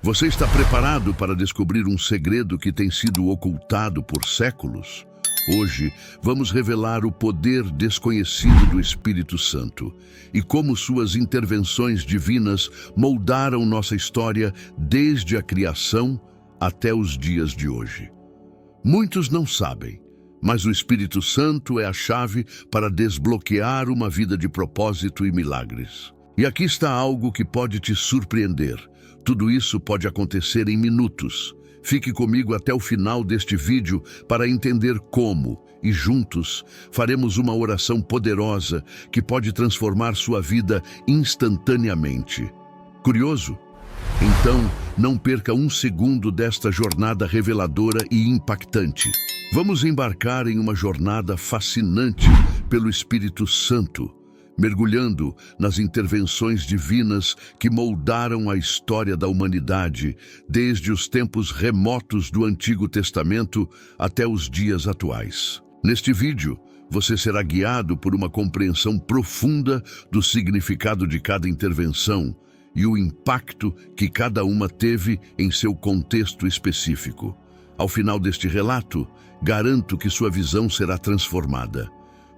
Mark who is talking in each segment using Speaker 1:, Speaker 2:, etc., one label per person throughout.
Speaker 1: Você está preparado para descobrir um segredo que tem sido ocultado por séculos? Hoje, vamos revelar o poder desconhecido do Espírito Santo e como suas intervenções divinas moldaram nossa história desde a criação até os dias de hoje. Muitos não sabem, mas o Espírito Santo é a chave para desbloquear uma vida de propósito e milagres. E aqui está algo que pode te surpreender. Tudo isso pode acontecer em minutos. Fique comigo até o final deste vídeo para entender como, e juntos, faremos uma oração poderosa que pode transformar sua vida instantaneamente. Curioso? Então, não perca um segundo desta jornada reveladora e impactante. Vamos embarcar em uma jornada fascinante pelo Espírito Santo, mergulhando nas intervenções divinas que moldaram a história da humanidade, desde os tempos remotos do Antigo Testamento até os dias atuais. Neste vídeo, você será guiado por uma compreensão profunda do significado de cada intervenção e o impacto que cada uma teve em seu contexto específico. Ao final deste relato, garanto que sua visão será transformada.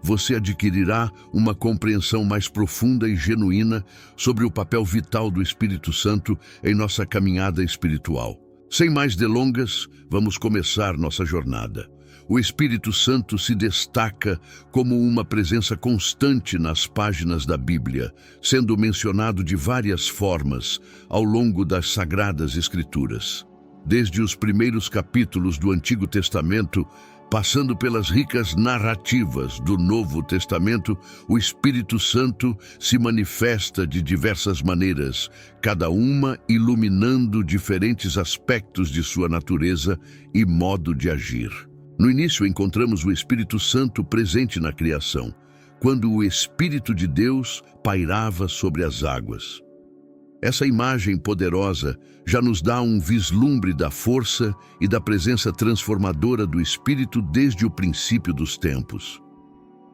Speaker 1: Você adquirirá uma compreensão mais profunda e genuína sobre o papel vital do Espírito Santo em nossa caminhada espiritual. Sem mais delongas, vamos começar nossa jornada. O Espírito Santo se destaca como uma presença constante nas páginas da Bíblia, sendo mencionado de várias formas ao longo das Sagradas Escrituras. Desde os primeiros capítulos do Antigo Testamento, passando pelas ricas narrativas do Novo Testamento, o Espírito Santo se manifesta de diversas maneiras, cada uma iluminando diferentes aspectos de sua natureza e modo de agir. No início, encontramos o Espírito Santo presente na criação, quando o Espírito de Deus pairava sobre as águas. Essa imagem poderosa já nos dá um vislumbre da força e da presença transformadora do Espírito desde o princípio dos tempos.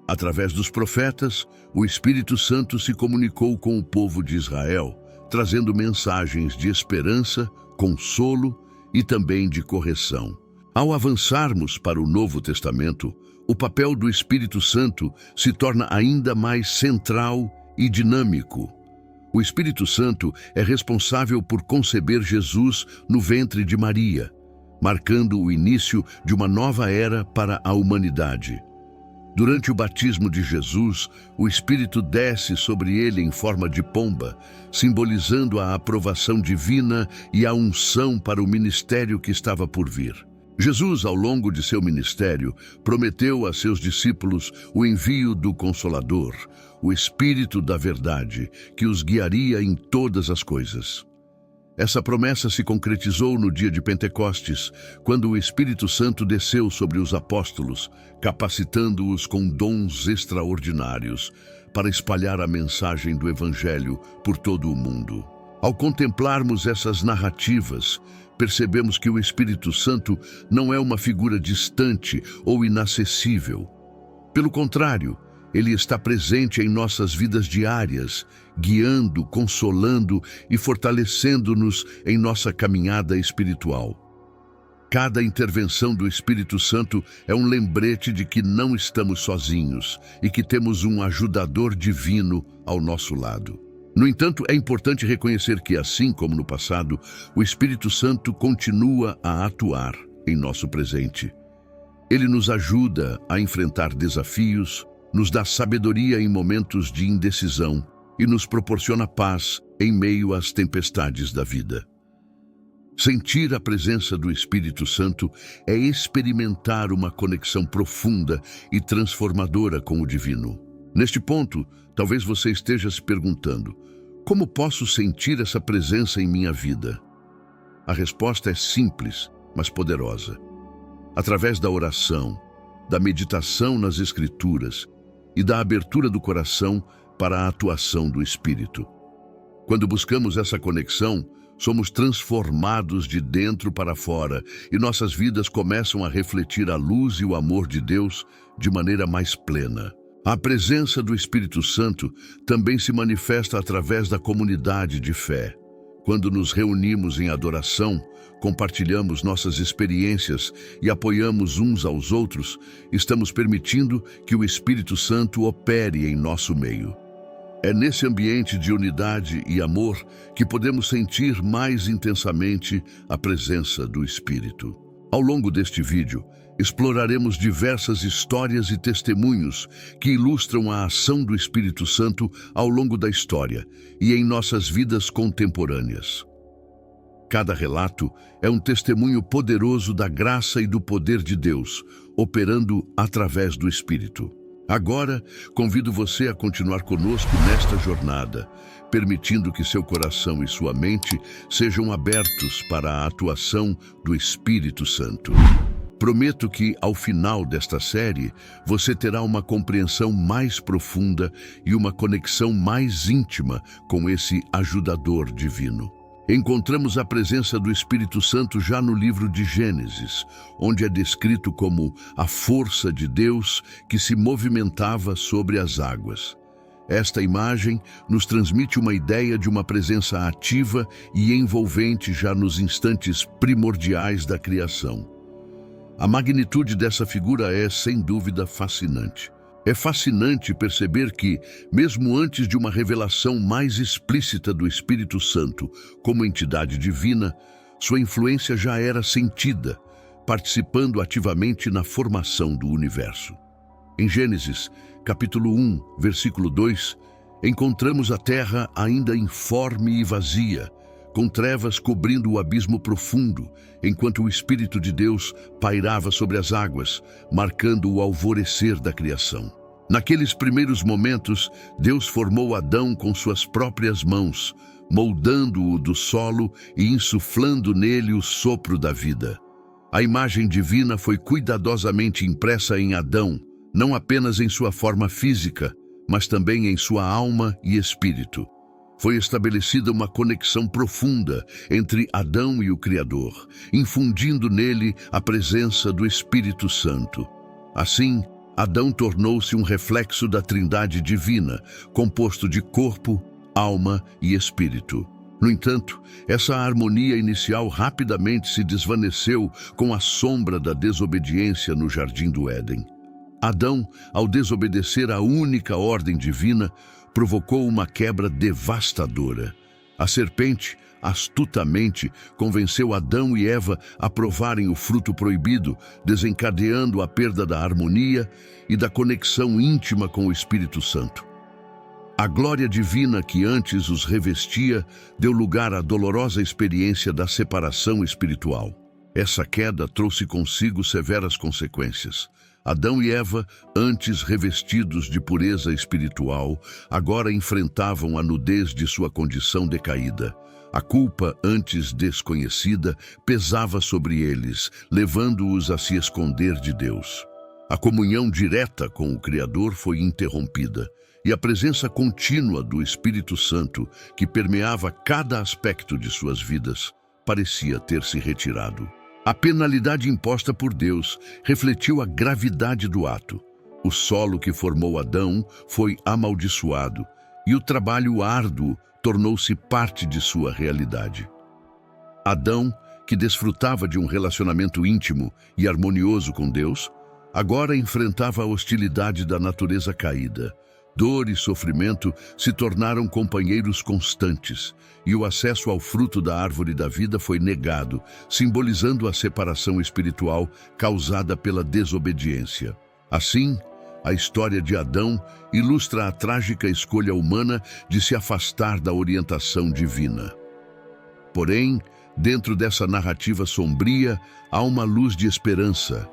Speaker 1: Através dos profetas, o Espírito Santo se comunicou com o povo de Israel, trazendo mensagens de esperança, consolo e também de correção. Ao avançarmos para o Novo Testamento, o papel do Espírito Santo se torna ainda mais central e dinâmico. O Espírito Santo é responsável por conceber Jesus no ventre de Maria, marcando o início de uma nova era para a humanidade. Durante o batismo de Jesus, o Espírito desce sobre ele em forma de pomba, simbolizando a aprovação divina e a unção para o ministério que estava por vir. Jesus, ao longo de seu ministério, prometeu a seus discípulos o envio do Consolador, o Espírito da Verdade, que os guiaria em todas as coisas. Essa promessa se concretizou no dia de Pentecostes, quando o Espírito Santo desceu sobre os apóstolos, capacitando-os com dons extraordinários para espalhar a mensagem do Evangelho por todo o mundo. Ao contemplarmos essas narrativas, percebemos que o Espírito Santo não é uma figura distante ou inacessível. Pelo contrário, ele está presente em nossas vidas diárias, guiando, consolando e fortalecendo-nos em nossa caminhada espiritual. Cada intervenção do Espírito Santo é um lembrete de que não estamos sozinhos e que temos um ajudador divino ao nosso lado. No entanto, é importante reconhecer que, assim como no passado, o Espírito Santo continua a atuar em nosso presente. Ele nos ajuda a enfrentar desafios, nos dá sabedoria em momentos de indecisão e nos proporciona paz em meio às tempestades da vida. Sentir a presença do Espírito Santo é experimentar uma conexão profunda e transformadora com o divino. Neste ponto, talvez você esteja se perguntando: como posso sentir essa presença em minha vida? A resposta é simples, mas poderosa. Através da oração, da meditação nas Escrituras e da abertura do coração para a atuação do Espírito. Quando buscamos essa conexão, somos transformados de dentro para fora e nossas vidas começam a refletir a luz e o amor de Deus de maneira mais plena. A presença do Espírito Santo também se manifesta através da comunidade de fé. Quando nos reunimos em adoração, compartilhamos nossas experiências e apoiamos uns aos outros, estamos permitindo que o Espírito Santo opere em nosso meio. É nesse ambiente de unidade e amor que podemos sentir mais intensamente a presença do Espírito. Ao longo deste vídeo, exploraremos diversas histórias e testemunhos que ilustram a ação do Espírito Santo ao longo da história e em nossas vidas contemporâneas. Cada relato é um testemunho poderoso da graça e do poder de Deus, operando através do Espírito. Agora, convido você a continuar conosco nesta jornada, permitindo que seu coração e sua mente sejam abertos para a atuação do Espírito Santo. Prometo que, ao final desta série, você terá uma compreensão mais profunda e uma conexão mais íntima com esse ajudador divino. Encontramos a presença do Espírito Santo já no livro de Gênesis, onde é descrito como a força de Deus que se movimentava sobre as águas. Esta imagem nos transmite uma ideia de uma presença ativa e envolvente já nos instantes primordiais da criação. A magnitude dessa figura é, sem dúvida, fascinante. É fascinante perceber que, mesmo antes de uma revelação mais explícita do Espírito Santo como entidade divina, sua influência já era sentida, participando ativamente na formação do universo. Em Gênesis, capítulo 1, versículo 2, encontramos a terra ainda informe e vazia, com trevas cobrindo o abismo profundo, enquanto o Espírito de Deus pairava sobre as águas, marcando o alvorecer da criação. Naqueles primeiros momentos, Deus formou Adão com suas próprias mãos, moldando-o do solo e insuflando nele o sopro da vida. A imagem divina foi cuidadosamente impressa em Adão, não apenas em sua forma física, mas também em sua alma e espírito. Foi estabelecida uma conexão profunda entre Adão e o Criador, infundindo nele a presença do Espírito Santo. Assim, Adão tornou-se um reflexo da Trindade divina, composto de corpo, alma e espírito. No entanto, essa harmonia inicial rapidamente se desvaneceu com a sombra da desobediência no Jardim do Éden. Adão, ao desobedecer à única ordem divina, provocou uma quebra devastadora. A serpente, astutamente, convenceu Adão e Eva a provarem o fruto proibido, desencadeando a perda da harmonia e da conexão íntima com o Espírito Santo. A glória divina que antes os revestia deu lugar à dolorosa experiência da separação espiritual. Essa queda trouxe consigo severas consequências. Adão e Eva, antes revestidos de pureza espiritual, agora enfrentavam a nudez de sua condição decaída. A culpa, antes desconhecida, pesava sobre eles, levando-os a se esconder de Deus. A comunhão direta com o Criador foi interrompida, e a presença contínua do Espírito Santo, que permeava cada aspecto de suas vidas, parecia ter se retirado. A penalidade imposta por Deus refletiu a gravidade do ato. O solo que formou Adão foi amaldiçoado, e o trabalho árduo tornou-se parte de sua realidade. Adão, que desfrutava de um relacionamento íntimo e harmonioso com Deus, agora enfrentava a hostilidade da natureza caída. Dor e sofrimento se tornaram companheiros constantes, e o acesso ao fruto da árvore da vida foi negado, simbolizando a separação espiritual causada pela desobediência. Assim, a história de Adão ilustra a trágica escolha humana de se afastar da orientação divina. Porém, dentro dessa narrativa sombria, há uma luz de esperança,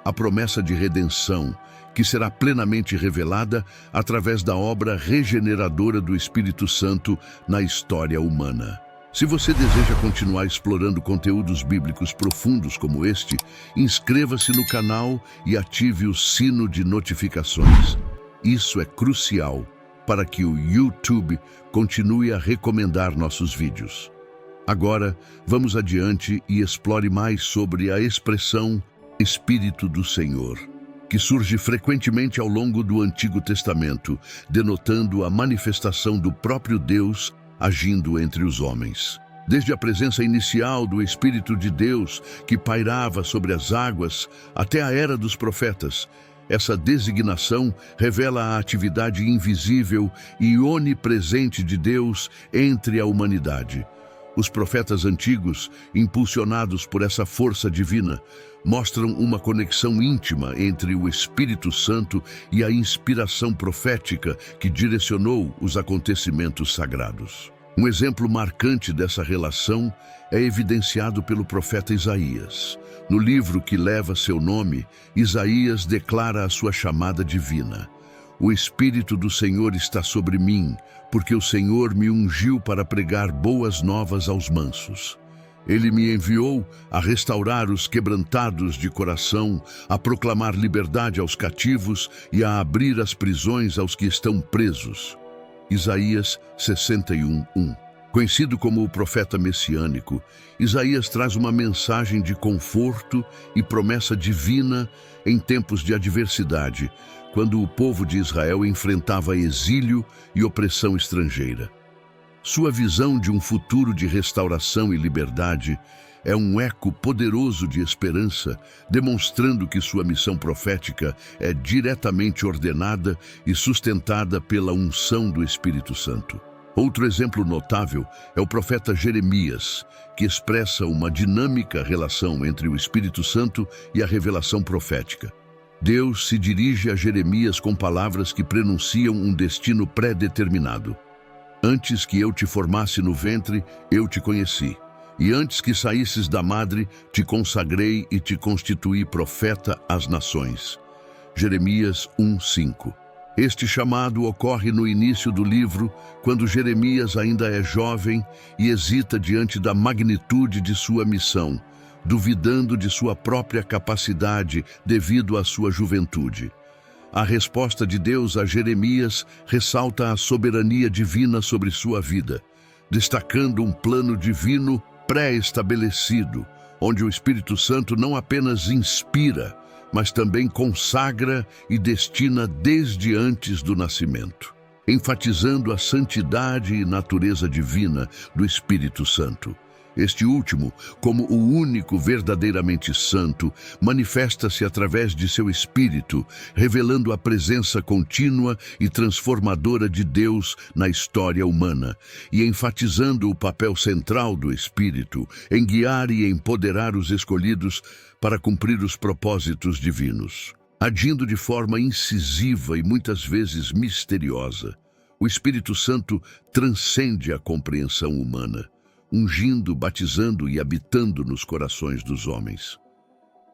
Speaker 1: a promessa de redenção, que será plenamente revelada através da obra regeneradora do Espírito Santo na história humana. Se você deseja continuar explorando conteúdos bíblicos profundos como este, inscreva-se no canal e ative o sino de notificações. Isso é crucial para que o YouTube continue a recomendar nossos vídeos. Agora, vamos adiante e explore mais sobre a expressão Espírito do Senhor, que surge frequentemente ao longo do Antigo Testamento, denotando a manifestação do próprio Deus agindo entre os homens. Desde a presença inicial do Espírito de Deus, que pairava sobre as águas, até a era dos profetas, essa designação revela a atividade invisível e onipresente de Deus entre a humanidade. Os profetas antigos, impulsionados por essa força divina, mostram uma conexão íntima entre o Espírito Santo e a inspiração profética que direcionou os acontecimentos sagrados. Um exemplo marcante dessa relação é evidenciado pelo profeta Isaías. No livro que leva seu nome, Isaías declara a sua chamada divina. O Espírito do Senhor está sobre mim, porque o Senhor me ungiu para pregar boas novas aos mansos. Ele me enviou a restaurar os quebrantados de coração, a proclamar liberdade aos cativos e a abrir as prisões aos que estão presos. Isaías 61:1. Conhecido como o profeta messiânico, Isaías traz uma mensagem de conforto e promessa divina em tempos de adversidade, quando o povo de Israel enfrentava exílio e opressão estrangeira. Sua visão de um futuro de restauração e liberdade é um eco poderoso de esperança, demonstrando que sua missão profética é diretamente ordenada e sustentada pela unção do Espírito Santo. Outro exemplo notável é o profeta Jeremias, que expressa uma dinâmica relação entre o Espírito Santo e a revelação profética. Deus se dirige a Jeremias com palavras que prenunciam um destino pré-determinado. Antes que eu te formasse no ventre, eu te conheci. E antes que saísses da madre, te consagrei e te constituí profeta às nações. Jeremias 1:5. Este chamado ocorre no início do livro, quando Jeremias ainda é jovem e hesita diante da magnitude de sua missão, duvidando de sua própria capacidade devido à sua juventude. A resposta de Deus a Jeremias ressalta a soberania divina sobre sua vida, destacando um plano divino pré-estabelecido, onde o Espírito Santo não apenas inspira, mas também consagra e destina desde antes do nascimento, enfatizando a santidade e natureza divina do Espírito Santo. Este último, como o único verdadeiramente santo, manifesta-se através de seu Espírito, revelando a presença contínua e transformadora de Deus na história humana, e enfatizando o papel central do Espírito em guiar e empoderar os escolhidos para cumprir os propósitos divinos. Agindo de forma incisiva e muitas vezes misteriosa, o Espírito Santo transcende a compreensão humana, ungindo, batizando e habitando nos corações dos homens.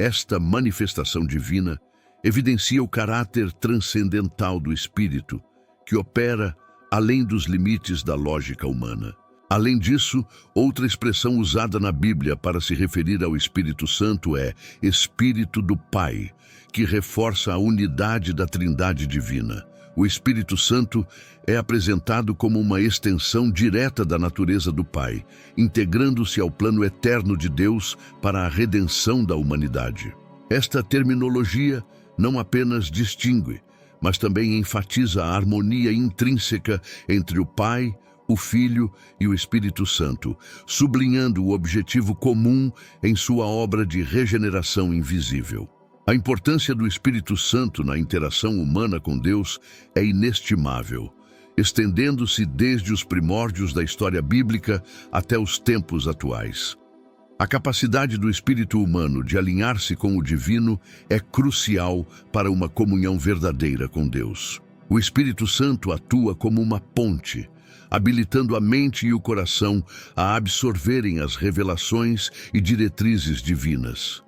Speaker 1: Esta manifestação divina evidencia o caráter transcendental do Espírito, que opera além dos limites da lógica humana. Além disso, outra expressão usada na Bíblia para se referir ao Espírito Santo é Espírito do Pai, que reforça a unidade da Trindade divina. O Espírito Santo é apresentado como uma extensão direta da natureza do Pai, integrando-se ao plano eterno de Deus para a redenção da humanidade. Esta terminologia não apenas distingue, mas também enfatiza a harmonia intrínseca entre o Pai, o Filho e o Espírito Santo, sublinhando o objetivo comum em sua obra de regeneração invisível. A importância do Espírito Santo na interação humana com Deus é inestimável, estendendo-se desde os primórdios da história bíblica até os tempos atuais. A capacidade do espírito humano de alinhar-se com o divino é crucial para uma comunhão verdadeira com Deus. O Espírito Santo atua como uma ponte, habilitando a mente e o coração a absorverem as revelações e diretrizes divinas.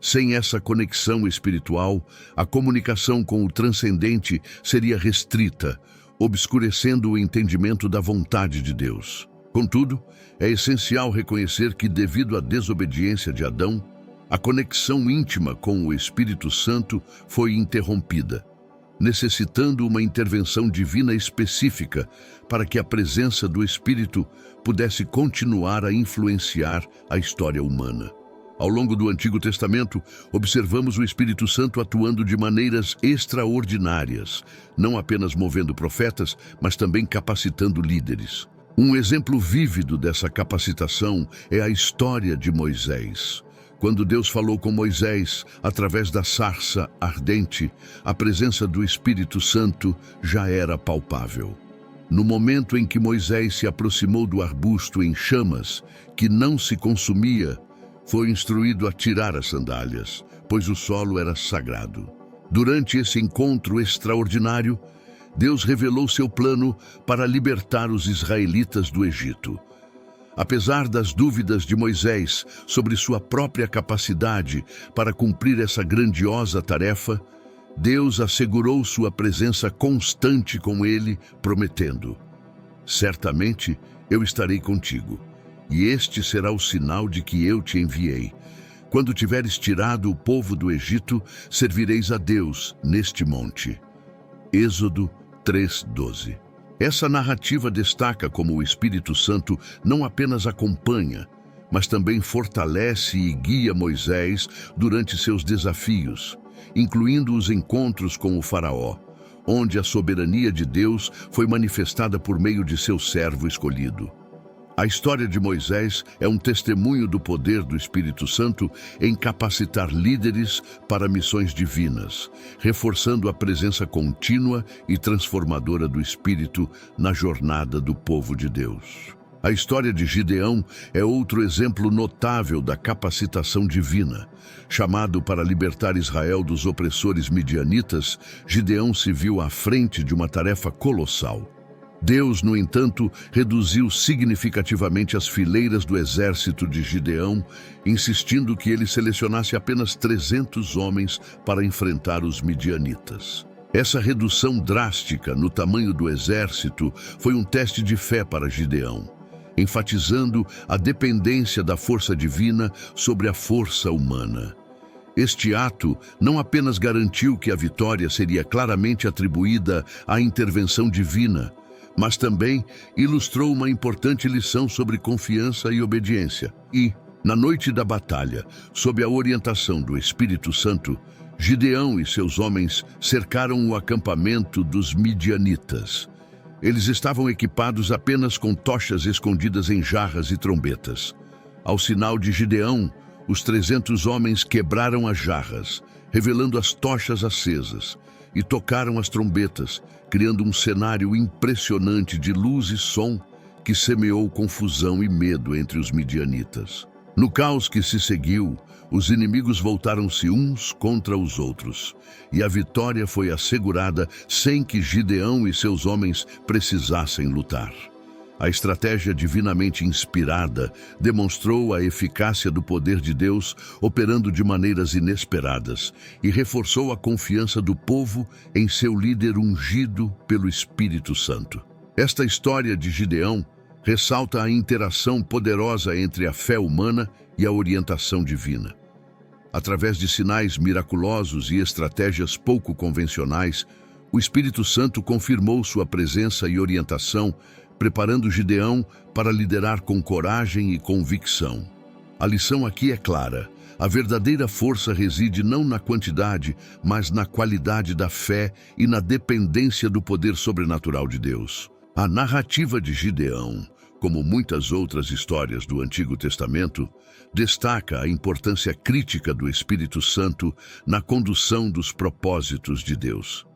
Speaker 1: Sem essa conexão espiritual, a comunicação com o transcendente seria restrita, obscurecendo o entendimento da vontade de Deus. Contudo, é essencial reconhecer que, devido à desobediência de Adão, a conexão íntima com o Espírito Santo foi interrompida, necessitando uma intervenção divina específica para que a presença do Espírito pudesse continuar a influenciar a história humana. Ao longo do Antigo Testamento, observamos o Espírito Santo atuando de maneiras extraordinárias, não apenas movendo profetas, mas também capacitando líderes. Um exemplo vívido dessa capacitação é a história de Moisés. Quando Deus falou com Moisés através da sarça ardente, a presença do Espírito Santo já era palpável. No momento em que Moisés se aproximou do arbusto em chamas, que não se consumia, foi instruído a tirar as sandálias, pois o solo era sagrado. Durante esse encontro extraordinário, Deus revelou seu plano para libertar os israelitas do Egito. Apesar das dúvidas de Moisés sobre sua própria capacidade para cumprir essa grandiosa tarefa, Deus assegurou sua presença constante com ele, prometendo: certamente eu estarei contigo, e este será o sinal de que eu te enviei. Quando tiveres tirado o povo do Egito, servireis a Deus neste monte. Êxodo 3:12. Essa narrativa destaca como o Espírito Santo não apenas acompanha, mas também fortalece e guia Moisés durante seus desafios, incluindo os encontros com o Faraó, onde a soberania de Deus foi manifestada por meio de seu servo escolhido. A história de Moisés é um testemunho do poder do Espírito Santo em capacitar líderes para missões divinas, reforçando a presença contínua e transformadora do Espírito na jornada do povo de Deus. A história de Gideão é outro exemplo notável da capacitação divina. Chamado para libertar Israel dos opressores midianitas, Gideão se viu à frente de uma tarefa colossal. Deus, no entanto, reduziu significativamente as fileiras do exército de Gideão, insistindo que ele selecionasse apenas 300 homens para enfrentar os midianitas. Essa redução drástica no tamanho do exército foi um teste de fé para Gideão, enfatizando a dependência da força divina sobre a força humana. Este ato não apenas garantiu que a vitória seria claramente atribuída à intervenção divina, mas também ilustrou uma importante lição sobre confiança e obediência. E, na noite da batalha, sob a orientação do Espírito Santo, Gideão e seus homens cercaram o acampamento dos midianitas. Eles estavam equipados apenas com tochas escondidas em jarras e trombetas. Ao sinal de Gideão, os 300 homens quebraram as jarras, revelando as tochas acesas, e tocaram as trombetas, criando um cenário impressionante de luz e som que semeou confusão e medo entre os midianitas. No caos que se seguiu, os inimigos voltaram-se uns contra os outros, e a vitória foi assegurada sem que Gideão e seus homens precisassem lutar. A estratégia divinamente inspirada demonstrou a eficácia do poder de Deus operando de maneiras inesperadas e reforçou a confiança do povo em seu líder ungido pelo Espírito Santo. Esta história de Gideão ressalta a interação poderosa entre a fé humana e a orientação divina. Através de sinais miraculosos e estratégias pouco convencionais, o Espírito Santo confirmou sua presença e orientação, preparando Gideão para liderar com coragem e convicção. A lição aqui é clara: a verdadeira força reside não na quantidade, mas na qualidade da fé e na dependência do poder sobrenatural de Deus. A narrativa de Gideão, como muitas outras histórias do Antigo Testamento, destaca a importância crítica do Espírito Santo na condução dos propósitos de Deus.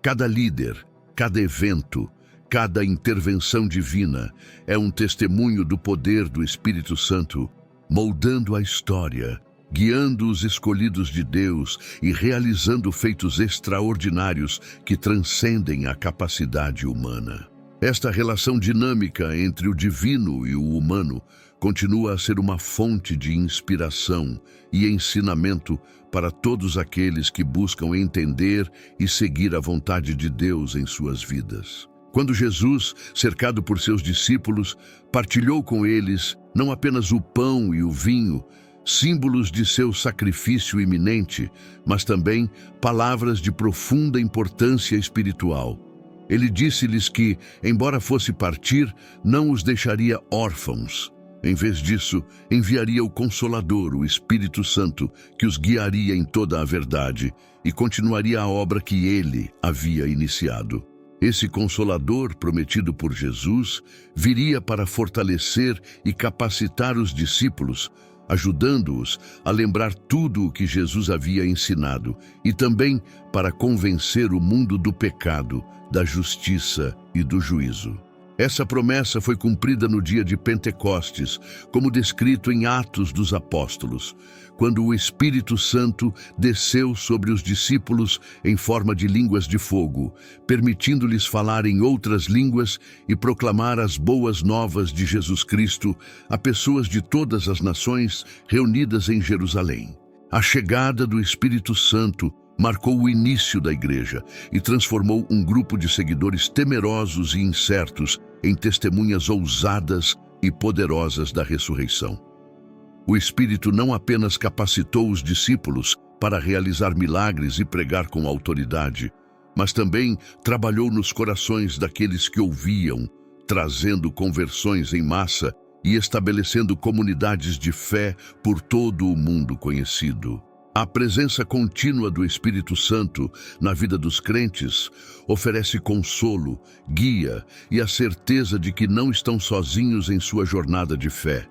Speaker 1: Cada líder, cada evento, cada intervenção divina é um testemunho do poder do Espírito Santo, moldando a história, guiando os escolhidos de Deus e realizando feitos extraordinários que transcendem a capacidade humana. Esta relação dinâmica entre o divino e o humano continua a ser uma fonte de inspiração e ensinamento para todos aqueles que buscam entender e seguir a vontade de Deus em suas vidas. Quando Jesus, cercado por seus discípulos, partilhou com eles não apenas o pão e o vinho, símbolos de seu sacrifício iminente, mas também palavras de profunda importância espiritual. Ele disse-lhes que, embora fosse partir, não os deixaria órfãos. Em vez disso, enviaria o Consolador, o Espírito Santo, que os guiaria em toda a verdade e continuaria a obra que ele havia iniciado. Esse Consolador, prometido por Jesus, viria para fortalecer e capacitar os discípulos, ajudando-os a lembrar tudo o que Jesus havia ensinado e também para convencer o mundo do pecado, da justiça e do juízo. Essa promessa foi cumprida no dia de Pentecostes, como descrito em Atos dos Apóstolos, quando o Espírito Santo desceu sobre os discípulos em forma de línguas de fogo, permitindo-lhes falar em outras línguas e proclamar as boas novas de Jesus Cristo a pessoas de todas as nações reunidas em Jerusalém. A chegada do Espírito Santo marcou o início da igreja e transformou um grupo de seguidores temerosos e incertos em testemunhas ousadas e poderosas da ressurreição. O Espírito não apenas capacitou os discípulos para realizar milagres e pregar com autoridade, mas também trabalhou nos corações daqueles que ouviam, trazendo conversões em massa e estabelecendo comunidades de fé por todo o mundo conhecido. A presença contínua do Espírito Santo na vida dos crentes oferece consolo, guia e a certeza de que não estão sozinhos em sua jornada de fé.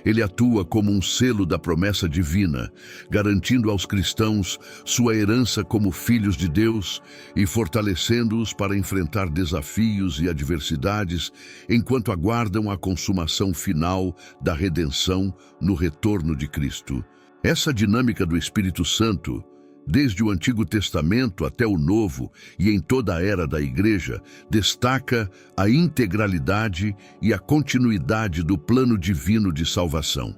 Speaker 1: Ele atua como um selo da promessa divina, garantindo aos cristãos sua herança como filhos de Deus e fortalecendo-os para enfrentar desafios e adversidades enquanto aguardam a consumação final da redenção no retorno de Cristo. Essa dinâmica do Espírito Santo, desde o Antigo Testamento até o Novo e em toda a era da Igreja, destaca a integralidade e a continuidade do plano divino de salvação.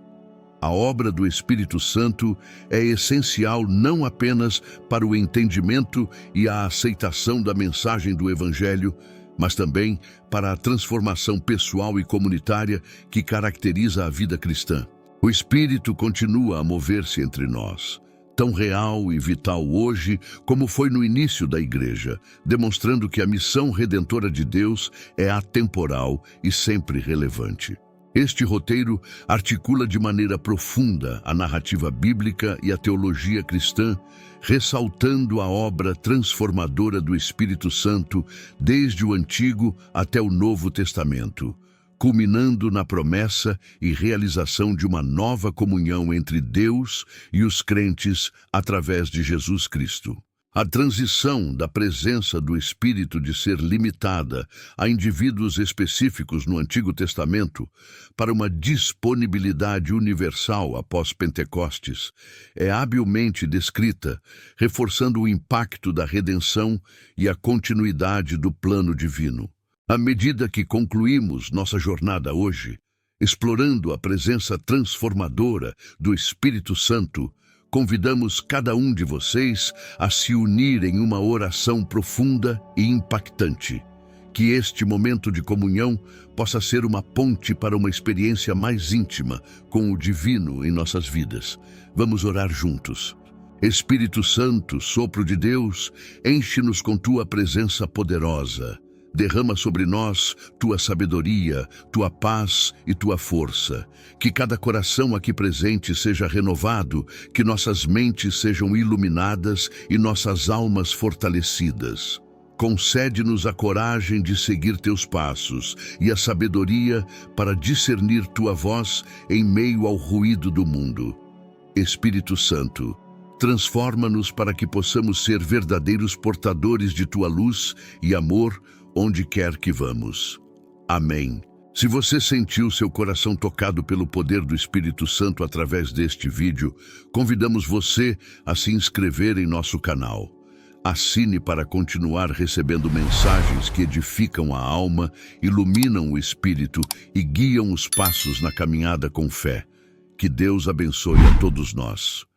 Speaker 1: A obra do Espírito Santo é essencial não apenas para o entendimento e a aceitação da mensagem do Evangelho, mas também para a transformação pessoal e comunitária que caracteriza a vida cristã. O Espírito continua a mover-se entre nós, tão real e vital hoje como foi no início da Igreja, demonstrando que a missão redentora de Deus é atemporal e sempre relevante. Este roteiro articula de maneira profunda a narrativa bíblica e a teologia cristã, ressaltando a obra transformadora do Espírito Santo desde o Antigo até o Novo Testamento, culminando na promessa e realização de uma nova comunhão entre Deus e os crentes através de Jesus Cristo. A transição da presença do Espírito de ser limitada a indivíduos específicos no Antigo Testamento para uma disponibilidade universal após Pentecostes é habilmente descrita, reforçando o impacto da redenção e a continuidade do plano divino. À medida que concluímos nossa jornada hoje, explorando a presença transformadora do Espírito Santo, convidamos cada um de vocês a se unir em uma oração profunda e impactante. Que este momento de comunhão possa ser uma ponte para uma experiência mais íntima com o divino em nossas vidas. Vamos orar juntos. Espírito Santo, sopro de Deus, enche-nos com tua presença poderosa. Derrama sobre nós tua sabedoria, tua paz e tua força. Que cada coração aqui presente seja renovado, que nossas mentes sejam iluminadas e nossas almas fortalecidas. Concede-nos a coragem de seguir teus passos e a sabedoria para discernir tua voz em meio ao ruído do mundo. Espírito Santo, transforma-nos para que possamos ser verdadeiros portadores de tua luz e amor onde quer que vamos. Amém. Se você sentiu seu coração tocado pelo poder do Espírito Santo através deste vídeo, convidamos você a se inscrever em nosso canal. Assine para continuar recebendo mensagens que edificam a alma, iluminam o espírito e guiam os passos na caminhada com fé. Que Deus abençoe a todos nós.